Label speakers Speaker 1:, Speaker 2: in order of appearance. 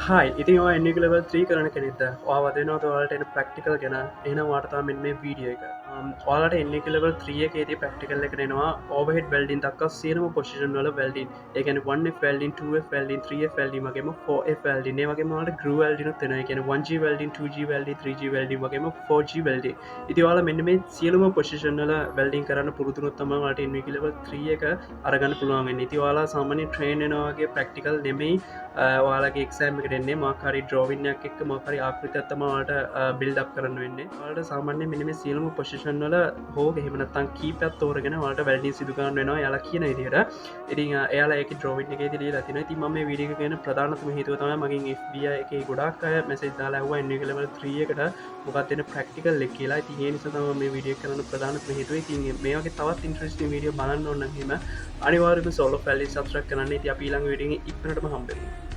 Speaker 1: හයි ඉතින් එන්නක ලෙවල් 3 කරන කෙනෙද වාදනවත වලට එන ප්‍රක්ටිකල් ගෙන එන වාටතා මෙන් මේ වීඩිය එක ඔයාලට එන්නක ලෙවල් 3 ේද ප්‍රක්ටිකල් එකනවා ඕවහෙට බැල්ඩින් දක් සියනම පොසිෂන් වල වැල්ඩින් එකන 1 වැල්ඩින් 2 වැල්ඩින් 3 වැල්ඩි වගේම 4 වැල්ඩි වගේ මට ග්‍ර වැල්ඩින තෙන කියන 1 වැල්ඩින් 2 වැල්ඩි 3 වැල්ඩි වගේම 4 වැල්ඩි ඉතිවාල මෙන්න මේ සියලුම පොසිෂන් වල වැල්ඩින් කරන්න පුරදුනොත්තමට එන්නක ලෙවල් 3 එක අරගන්න පුළුවන් ඉතිවාලා සාමනි ට්‍රේනවාගේ ප්‍රක්ටිකල් නෙමෙයි වාලගේ එක්ෂෑම කරන්නේ මාකාරි ද්‍රෝවිනයක් එක් මකරි ආකෘතත්තමට බිල්ඩක් කරන්න වෙන්නේ වාට සාමාන්‍ය මිනිම සියලම පොසිෂන් වල හෝ හෙමනත්තන් කීපත් තෝරගෙන වාට වැල්ඩි සිදුකාන්න වෙනවා යාලා කියන ඉදිට ඉරි එයාලා ඒක ද්‍රෝවින් එක දිලී ලතින ති ම විඩිය ගෙන ප්‍රධානතම හිතුවතම මගින් FBI එක ගොඩක් අය මෙසෙ දාලාව එන්න ලවල් 3කට මොකක්දන ප්‍රක්ටිකල් එක් කියලා තිය නිසතම මේ විඩිය කරන ප්‍රධානත්ම හිතුව ති මේගේ තවත් ඉන්ට්‍රස්ට විඩිය බලන්න ඔන්න හෙම අනිවාර්ම සෝල පැලි සබස්්‍රක් කරන්න ති අපීලං විඩිය ඉක්නටම හම්බෙන